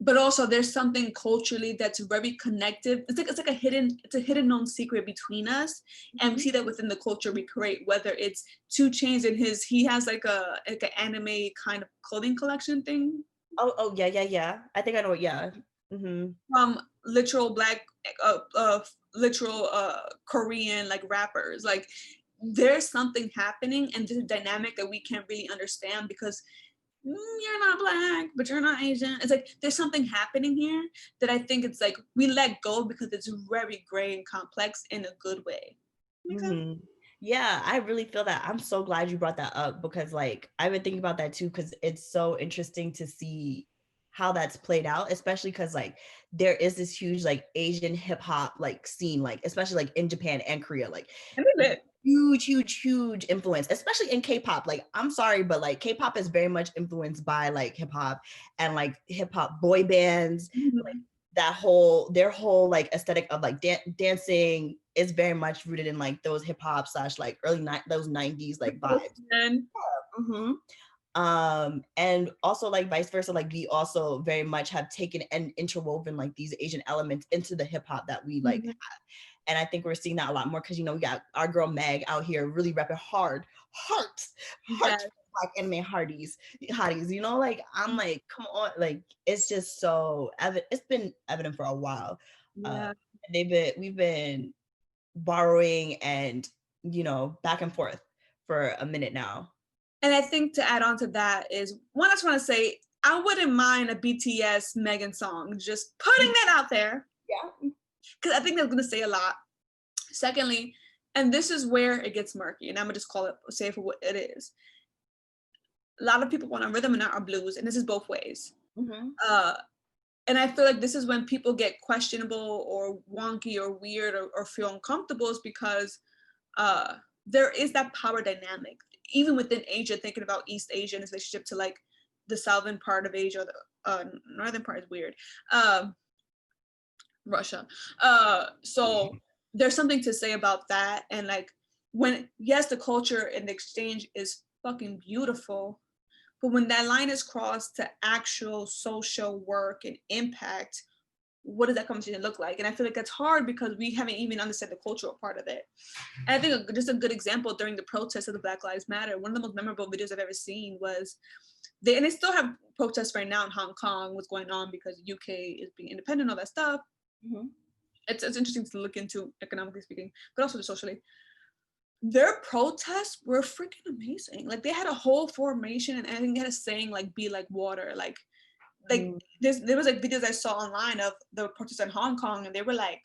but also there's something culturally that's very connective. It's like a hidden known secret between us, and we see that within the culture we create. Whether it's 2 Chainz and he has like an anime kind of clothing collection thing. Yeah. I think I know what. Yeah. From literal black, literal Korean like rappers. Like there's something happening, and this dynamic that we can't really understand because you're not black, but you're not Asian. It's like there's something happening here that I think it's like we let go because it's very gray and complex in a good way. Make sense? Yeah, I really feel that. I'm so glad you brought that up because like I've been thinking about that too because it's so interesting to see how that's played out, especially because like there is this huge like Asian hip hop like scene, like especially like in Japan and Korea, like huge influence, especially in K-pop. Like I'm sorry, but like K-pop is very much influenced by like hip hop and like hip hop boy bands, like their whole like aesthetic of like dancing is very much rooted in like those hip hop / like those 90s like vibes. And also like vice versa, like we also very much have taken and interwoven like these Asian elements into the hip hop that we like have. And I think we're seeing that a lot more because we got our girl Meg out here really repping heart black anime hotties, like I'm like, come on, like it's just so evident. It's been evident for a while. We've been borrowing and back and forth for a minute now. And I think to add on to that is one, I just want to say I wouldn't mind a BTS Megan song, just putting that out there. Yeah. Because I think that's gonna say a lot. Secondly, and this is where it gets murky, and I'm gonna just say it for what it is. A lot of people want a rhythm and not a blues, and this is both ways. And I feel like this is when people get questionable or wonky or weird or feel uncomfortable is because there is that power dynamic. Even within Asia, thinking about East Asia and its relationship to like the southern part of Asia, the northern part is weird. Russia. So there's something to say about that. And like when, yes, the culture and the exchange is fucking beautiful, but when that line is crossed to actual social work and impact, what does that conversation look like? And I feel like that's hard because we haven't even understood the cultural part of it. And I think just a good example during the protests of the Black Lives Matter, one of the most memorable videos I've ever seen was and they still have protests right now in Hong Kong, what's going on because UK is being independent, all that stuff. It's interesting to look into economically speaking, but also just socially. Their protests were freaking amazing. Like they had a whole formation and I think they had a saying like "be like water." Like there was like videos I saw online of the protests in Hong Kong, and they were like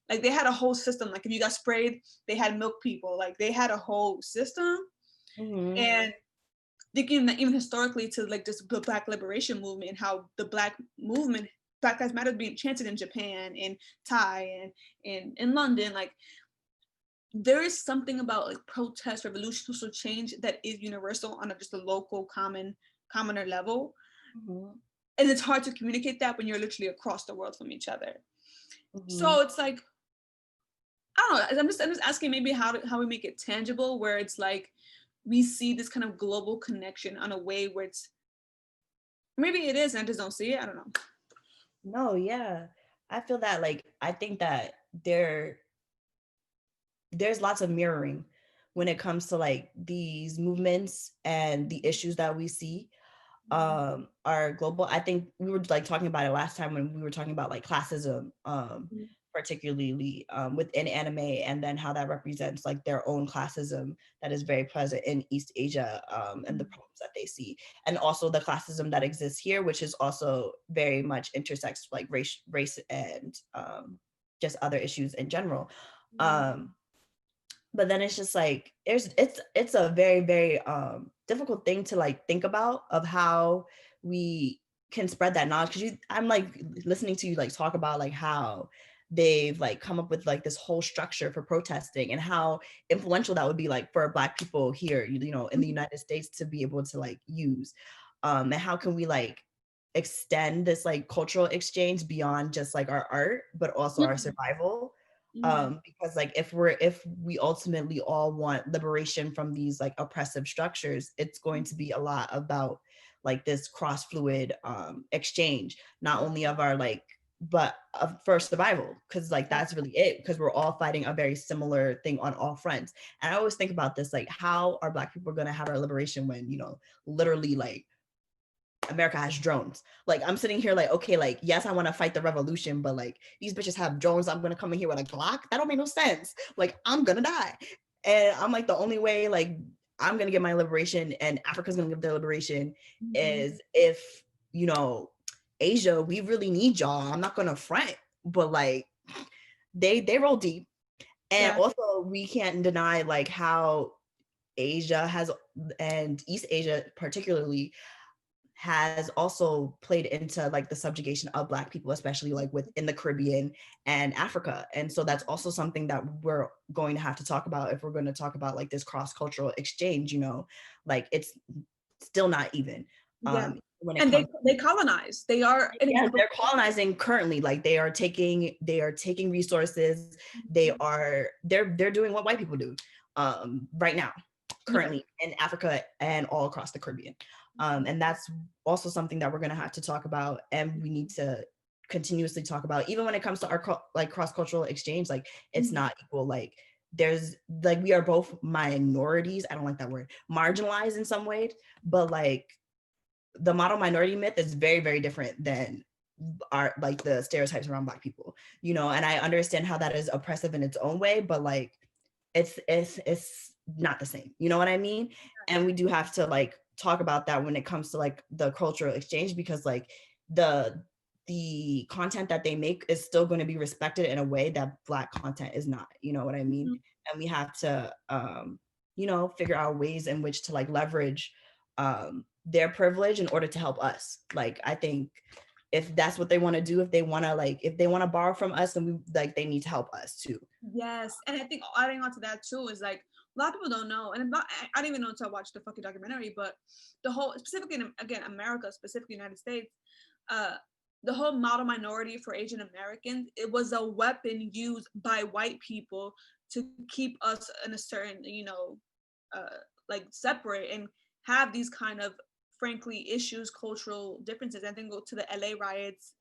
they had a whole system. Like if you got sprayed, they had milk people. Like they had a whole system. And thinking that even historically to like just the Black liberation movement, how the Black movement, Black Lives Matter being chanted in Japan, in Thai, and in London, like there is something about like protest, revolution, social change that is universal on just a local commoner level. And it's hard to communicate that when you're literally across the world from each other. So it's like, I don't know, I'm just asking maybe how we make it tangible, where it's like we see this kind of global connection on a way where it's, maybe it is and I just don't see it. I don't know. No, yeah. I feel that like, I think that there's lots of mirroring when it comes to like these movements and the issues that we see are global. I think we were like talking about it last time when we were talking about like classism, particularly within anime, and then how that represents like their own classism that is very present in East Asia, and the problems that they see, and also the classism that exists here, which is also very much intersects like race and just other issues in general. But then it's just like it's a very, very difficult thing to like think about of how we can spread that knowledge, because I'm like listening to you like talk about like how they've like come up with like this whole structure for protesting and how influential that would be like for Black people here, in the United States to be able to like use, and how can we like extend this like cultural exchange beyond just like our art but also our survival. Because like if we ultimately all want liberation from these like oppressive structures, it's going to be a lot about like this cross fluid exchange, not only of our like but for survival, because like that's really it, because we're all fighting a very similar thing on all fronts. And I always think about this, like how are Black people going to have our liberation when literally like America has drones. Like, I'm sitting here like, okay, like, yes, I want to fight the revolution, but like, these bitches have drones. I'm going to come in here with a Glock. That don't make no sense. Like, I'm going to die. And I'm like, the only way, like, I'm going to get my liberation and Africa's going to get their liberation is if, you know, Asia, we really need y'all. I'm not going to front, but like, they roll deep. And also, we can't deny like how Asia has, and East Asia particularly, has also played into like the subjugation of Black people, especially like within the Caribbean and Africa. And so that's also something that we're going to have to talk about if we're going to talk about like this cross-cultural exchange, you know, like it's still not even. When it comes they colonize. They are they're colonizing currently. Like they are taking resources. They're doing what white people do right now, currently in Africa and all across the Caribbean. And that's also something that we're going to have to talk about, and we need to continuously talk about, even when it comes to our like cross-cultural exchange. Like it's not equal. Like there's like, we are both minorities. I don't like that word, marginalized in some ways, but like the model minority myth is very, very different than our like the stereotypes around Black people, you know. And I understand how that is oppressive in its own way, but like it's not the same, you know what I mean? And we do have to like talk about that when it comes to like the cultural exchange, because like the content that they make is still going to be respected in a way that Black content is not, you know what I mean? And we have to you know, figure out ways in which to like leverage their privilege in order to help us. Like I think if that's what they want to do, if they want to borrow from us, then we like they need to help us too. Yes. And I think adding on to that too is like a lot of people don't know, and I didn't even know until I watched the fucking documentary, but the whole, specifically again America, specifically United States, the whole model minority for Asian Americans, it was a weapon used by white people to keep us in a certain, you know, like separate and have these kind of frankly issues, cultural differences. I think go to the LA riots,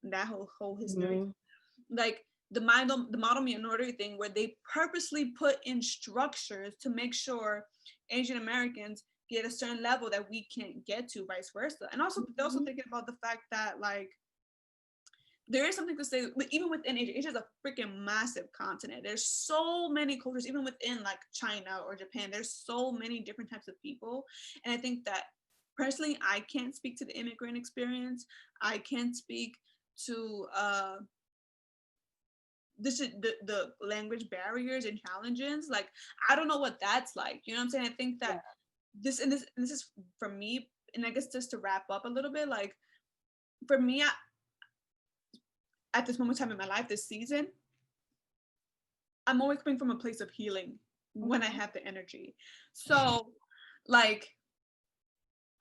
that whole history, like the model minority thing, where they purposely put in structures to make sure Asian Americans get a certain level that we can't get to, vice versa. And also they're also thinking about the fact that like there is something to say, even within Asia. Asia is a freaking massive continent. There's so many cultures, even within like China or Japan. There's so many different types of people. And I think that personally, I can't speak to the immigrant experience. I can't speak to the language barriers and challenges. Like I don't know what that's like. You know what I'm saying? I think that this is for me, and I guess just to wrap up a little bit, like for me, at this moment in time in my life, this season, I'm always coming from a place of healing when I have the energy. So like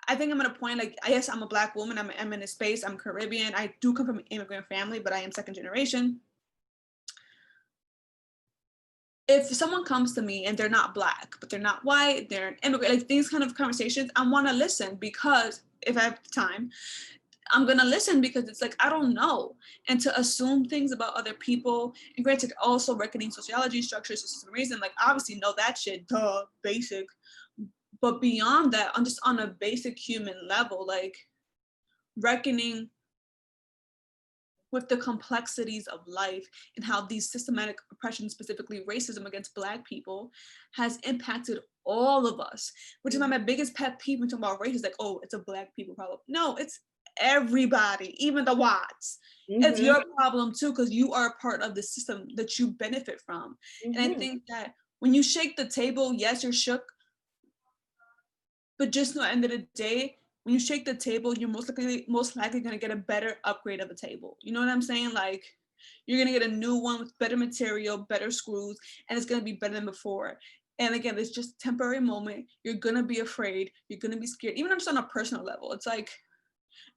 I think I'm at a point, like, yes, I'm a Black woman, I'm in a space, I'm Caribbean, I do come from an immigrant family, but I am second generation. If someone comes to me and they're not Black, but they're not white, they're an immigrant, like these kind of conversations, I want to listen, because if I have time, I'm going to listen, because it's like, I don't know. And to assume things about other people, and granted, also reckoning sociology, structures, system, reason, like obviously know that shit, duh, basic. But beyond that, on just on a basic human level, like reckoning with the complexities of life and how these systematic oppression, specifically racism against Black people, has impacted all of us, which is my biggest pet peeve when talking about race, is like, oh, it's a Black people problem. No, it's everybody, even the whites. It's your problem too, because you are a part of the system that you benefit from. And I think that when you shake the table, yes, you're shook, but just know at the end of the day, when you shake the table, you're most likely going to get a better upgrade of the table. You know what I'm saying? Like, you're going to get a new one with better material, better screws, and it's going to be better than before. And again, it's just a temporary moment. You're going to be afraid. You're going to be scared. Even just on a personal level, it's like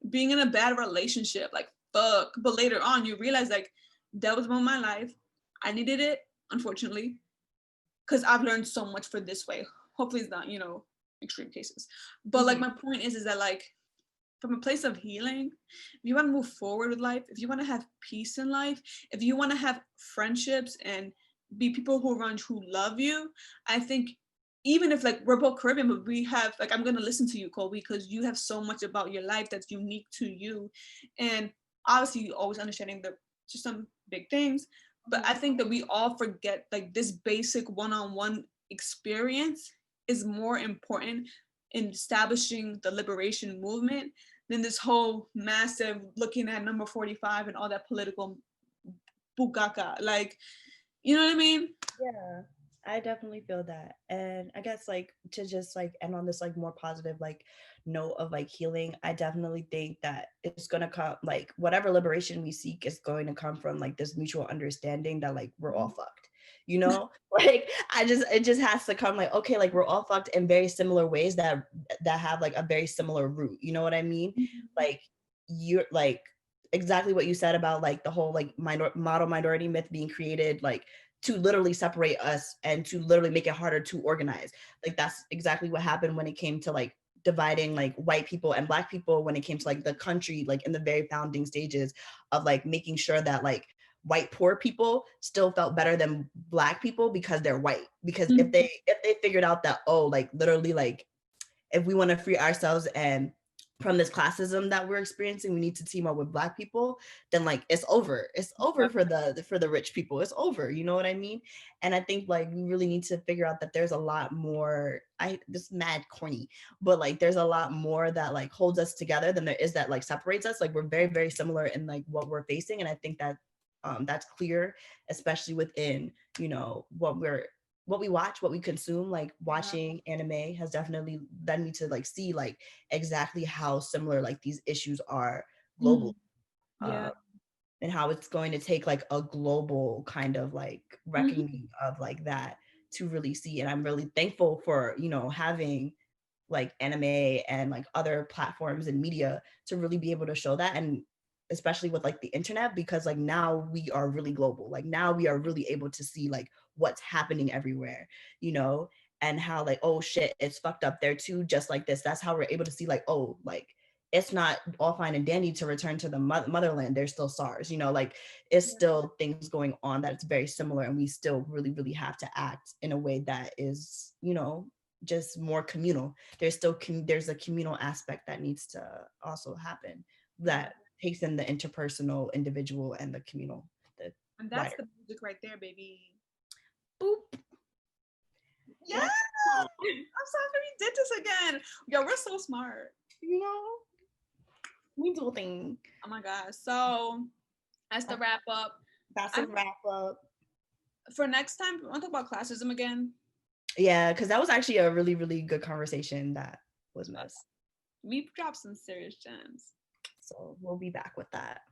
being in a bad relationship, like, fuck. But later on, you realize, like, that was a moment in my life. I needed it, unfortunately, because I've learned so much for this way. Hopefully it's not, you know, extreme cases. But like my point is that like from a place of healing, if you want to move forward with life, if you want to have peace in life, if you want to have friendships and be people who love you, I think even if like we're both Caribbean, but we have like, I'm gonna listen to you, Kolbi, because you have so much about your life that's unique to you, and obviously you always understanding the just some big things, but I think that we all forget like this basic one-on-one experience is more important in establishing the liberation movement than this whole massive looking at number 45 and all that political bukaka. Like, you know what I mean? Yeah, I definitely feel that. And I guess like to just like end on this like more positive like note of like healing, I definitely think that it's gonna come like whatever liberation we seek is going to come from like this mutual understanding that like we're all fucked. You know, like it just has to come like, okay, like we're all fucked in very similar ways that have like a very similar root. You know what I mean? Like you're like exactly what you said about like the whole like model minority myth being created like to literally separate us and to literally make it harder to organize. Like that's exactly what happened when it came to like dividing like white people and black people when it came to like the country, like in the very founding stages of like making sure that like white poor people still felt better than black people because they're white. Because if they figured out that, oh, like literally like if we want to free ourselves and from this classism that we're experiencing, we need to team up with black people, then like it's over for the rich people. It's over, you know what I mean? And I think like we really need to figure out that there's a lot more, this is mad corny, but like there's a lot more that like holds us together than there is that like separates us. Like we're very, very similar in like what we're facing. And I think that that's clear, especially within, you know, what we watch, what we consume. Like watching anime has definitely led me to like see like exactly how similar like these issues are global, and how it's going to take like a global kind of like reckoning of like that to really see. And I'm really thankful for, you know, having like anime and like other platforms and media to really be able to show that. And especially with like the internet, because like now we are really global. Like now we are really able to see like what's happening everywhere, you know, and how like, oh shit, it's fucked up there too, just like this. That's how we're able to see like, oh, like it's not all fine and dandy to return to the motherland. There's still SARS, you know, like it's still things going on that it's very similar, and we still really, really have to act in a way that is, you know, just more communal. There's still there's a communal aspect that needs to also happen that takes in the interpersonal, individual, and the communal. And that's the music right there, baby. Boop. Yeah. I'm sorry we did this again. Yo, we're so smart. You know, we do a thing. Oh my gosh. So that's the wrap up. That's a wrap up. For next time, we want to talk about classism again. Yeah, because that was actually a really, really good conversation that was missed. We've dropped some serious gems. So we'll be back with that.